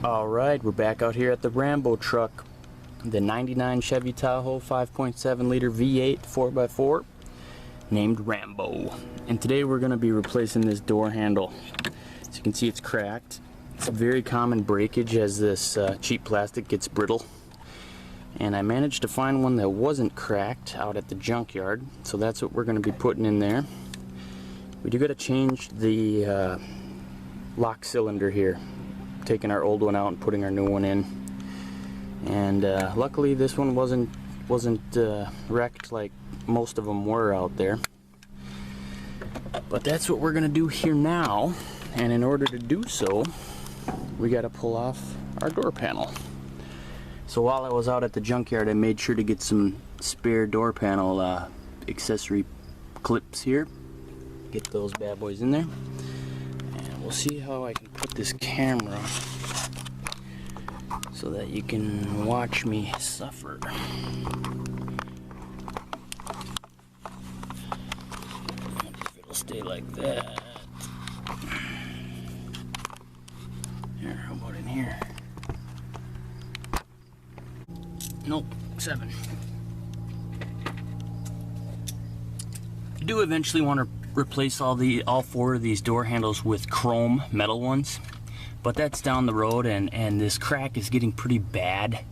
Alright, we're back out here at the Rambo truck. The 99 Chevy Tahoe 5.7 liter V8 4x4 named Rambo. And today we're going to be replacing this door handle. As you can see, it's cracked. It's a very common breakage as this cheap plastic gets brittle. And I managed to find one that wasn't cracked out at the junkyard, so that's what we're going to be putting in there. We do got to change the lock cylinder here, taking our old one out and putting our new one in. And luckily this one wasn't wrecked like most of them were out there. But that's what we're gonna do here now, and in order to do so we got to pull off our door panel. So while I was out at the junkyard, I made sure to get some spare door panel accessory clips here. Get those bad boys in there. We'll see how I can put this camera so that you can watch me suffer. If it'll stay like that. Here, how about in here? Nope, 7. I do eventually want to replace all 4 of these door handles with chrome metal ones, but that's down the road, and this crack is getting pretty bad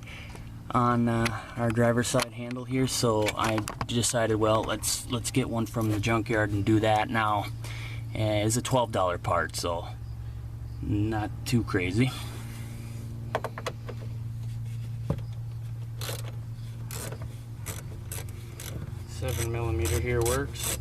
on our driver's side handle here, so I decided, well, let's get one from the junkyard and do that now. It's a $12 part, so not too crazy. Seven millimeter here works.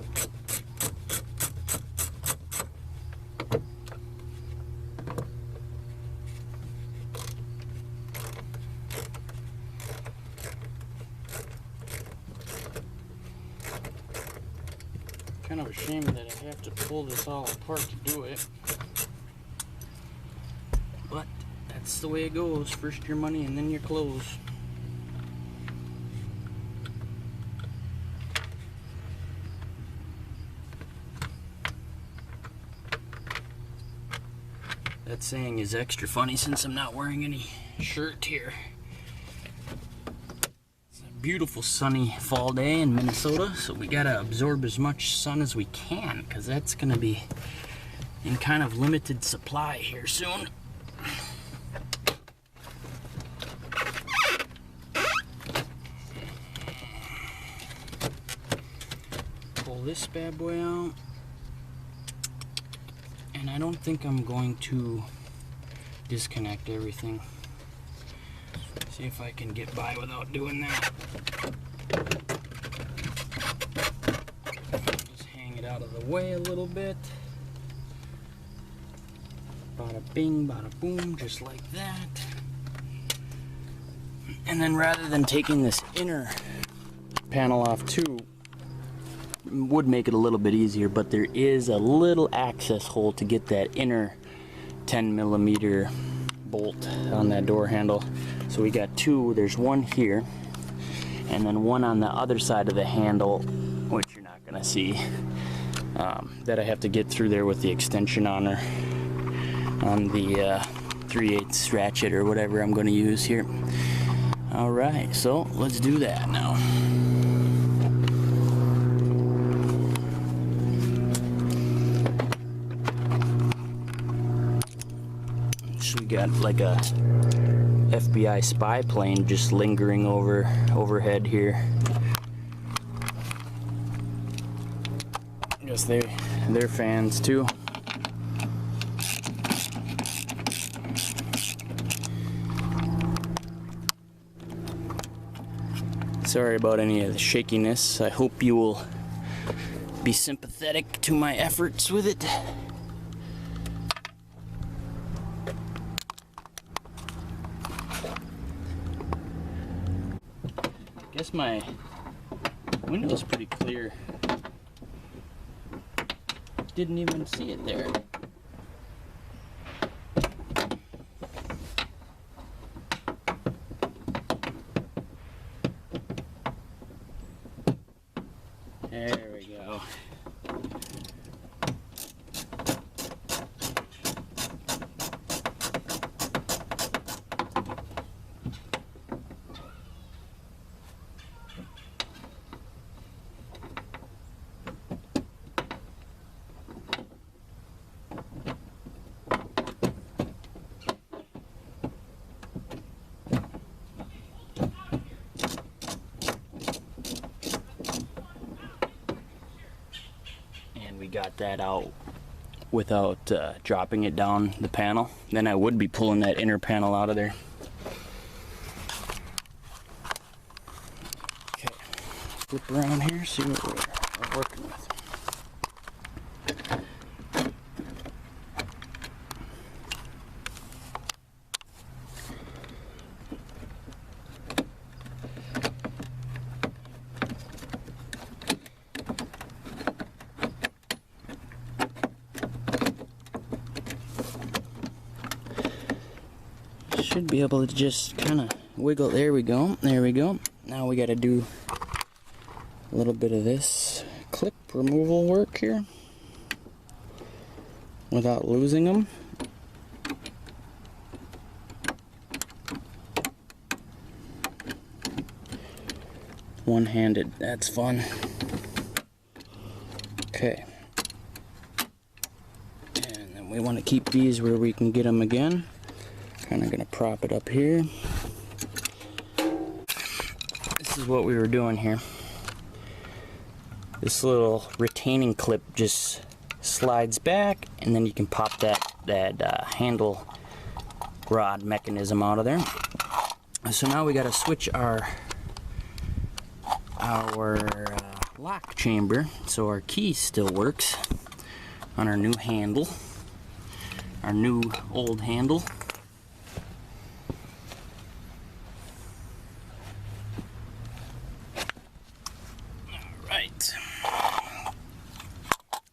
Kind of a shame that I have to pull this all apart to do it, but that's the way it goes. First your money and then your clothes. That saying is extra funny since I'm not wearing any shirt here. Beautiful sunny fall day in Minnesota, so we gotta absorb as much sun as we can, because that's gonna be in kind of limited supply here soon. Pull this bad boy out, and I don't think I'm going to disconnect everything. See if I can get by without doing that. Just hang it out of the way a little bit. Bada bing, bada boom, just like that. And then rather than taking this inner panel off too, would make it a little bit easier, but there is a little access hole to get that inner 10 millimeter bolt on that door handle. So we got 2, there's one here, and then one on the other side of the handle, which you're not gonna see, that I have to get through there with the extension on the 3/8 ratchet or whatever I'm gonna use here. Alright, so let's do that now. So we got like a FBI spy plane just lingering overhead here. I guess they're fans too. Sorry about any of the shakiness. I hope you will be sympathetic to my efforts with it. Guess my window's pretty clear. Didn't even see it there. There we go. that out without dropping it down the panel, then I would be pulling that inner panel out of there. Okay, flip around here, see what we're working with. Should be able to just kind of wiggle. There we go. There we go. Now we got to do a little bit of this clip removal work here without losing them. One-handed. That's fun. Okay. And then we want to keep these where we can get them again. Kind of gonna prop it up here. This is what we were doing here. This little retaining clip just slides back, and then you can pop that handle rod mechanism out of there. So now we got to switch our lock chamber so our key still works on our new handle, our new old handle.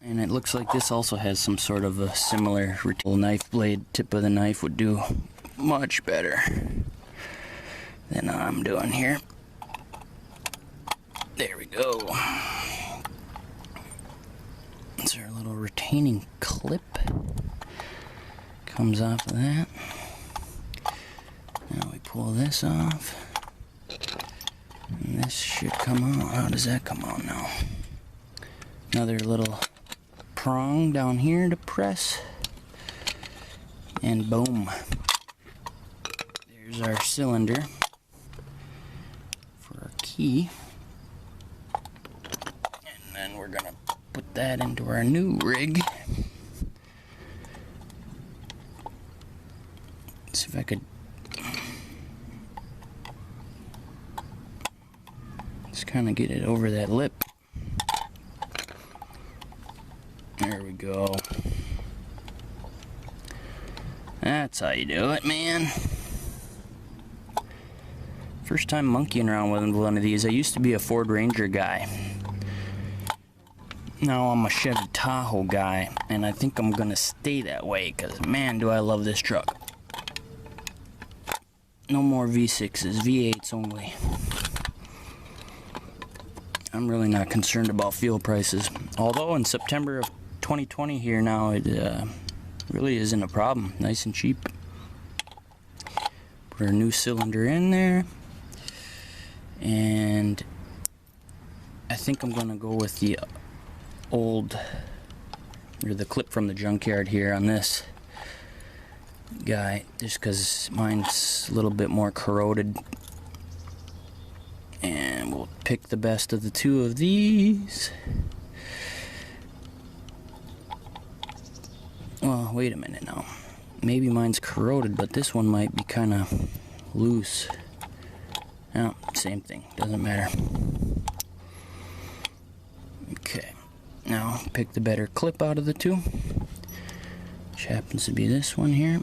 And it looks like this also has some sort of a similar knife blade. Tip of the knife would do much better than I'm doing here. There we go. That's our little retaining clip. Comes off of that. Now we pull this off. And this should come out. How does that come out now? Another little prong down here to press, and boom, there's our cylinder for our key. And then we're gonna put that into our new rig. Let's see if I could just kind of get it over that lip. There we go. That's how you do it, man. First time monkeying around with one of these. I used to be a Ford Ranger guy. Now I'm a Chevy Tahoe guy, and I think I'm gonna stay that way, because man, do I love this truck. No more V6s, V8s only. I'm really not concerned about fuel prices. Although in September of 2020 here now, it really isn't a problem. Nice and cheap. Put our new cylinder in there, and I think I'm gonna go with the old, or the clip from the junkyard here on this guy, just because mine's a little bit more corroded. And we'll pick the best of the two of these. Well, wait a minute now. Maybe mine's corroded, but this one might be kind of loose. No, same thing. Doesn't matter. Okay. Now, pick the better clip out of the two, which happens to be this one here.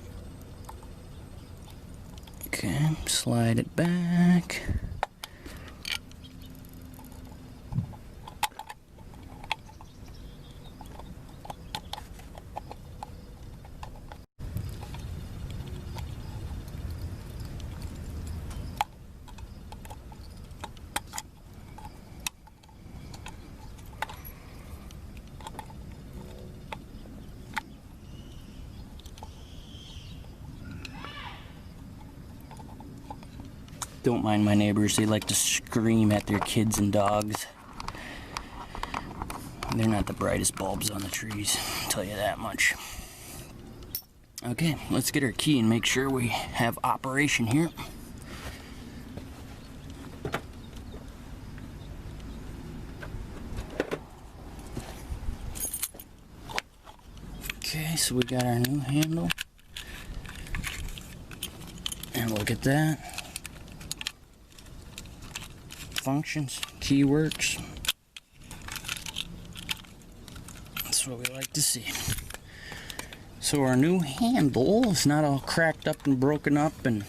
Okay, slide it back. Don't mind my neighbors, they like to scream at their kids and dogs. They're not the brightest bulbs on the trees, I'll tell you that much. Okay, let's get our key and make sure we have operation here. So we got our new handle. And look at that. Functions, key works. That's what we like to see. So our new handle is not all cracked up and broken up and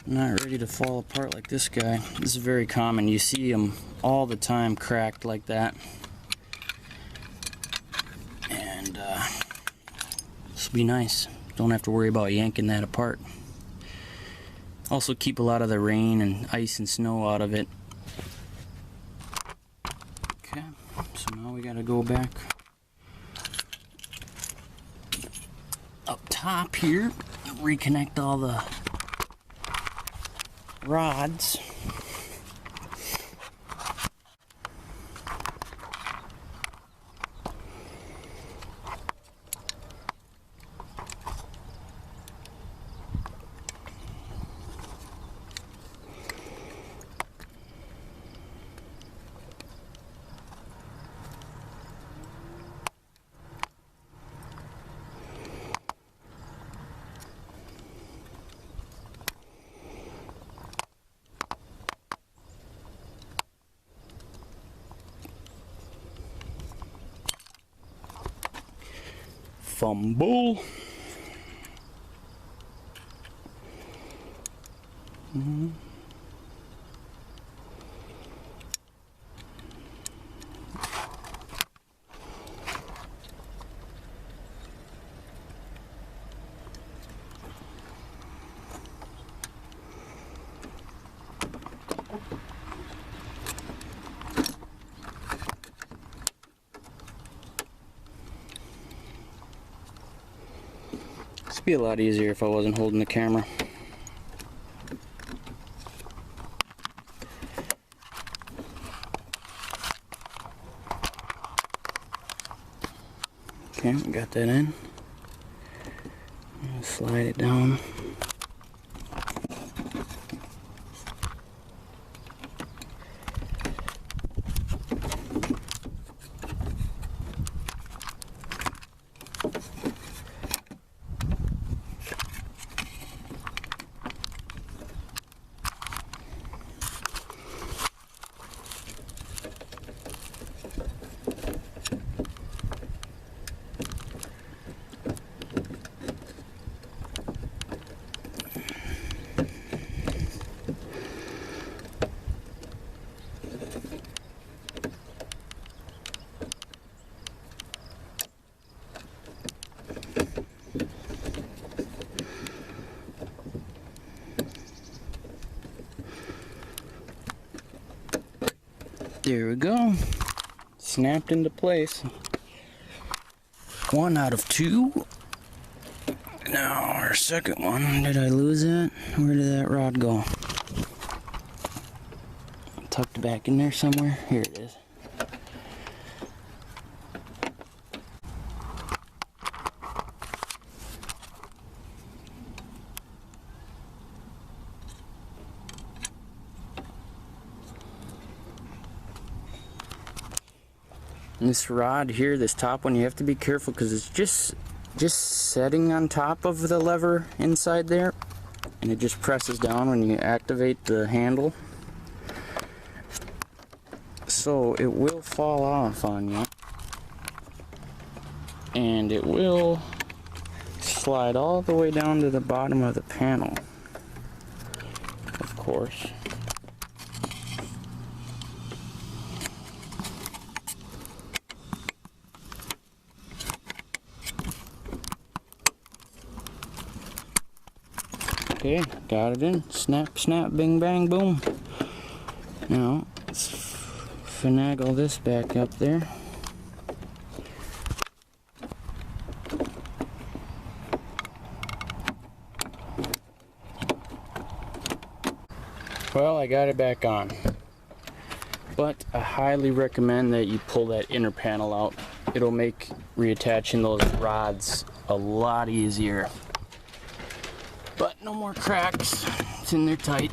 not ready to fall apart like this guy. This is very common. You see them all the time cracked like that. And this will be nice. Don't have to worry about yanking that apart. Also keep a lot of the rain and ice and snow out of it. Okay, so now we gotta go back up top here, reconnect all the rods. Fumble. It'd be a lot easier if I wasn't holding the camera. Okay, we got that in. Slide it down. There we go. Snapped into place. 1 out of 2. Now our second one. Did I lose it? Where did that rod go? Tucked back in there somewhere. Here it is. And this rod here, this top one, you have to be careful because it's just setting on top of the lever inside there, and it just presses down when you activate the handle. So it will fall off on you, and it will slide all the way down to the bottom of the panel, of course. Okay, got it in. Snap, snap, bing, bang, boom. Now, let's finagle this back up there. Well, I got it back on. But I highly recommend that you pull that inner panel out. It'll make reattaching those rods a lot easier. But no more cracks. It's in there tight.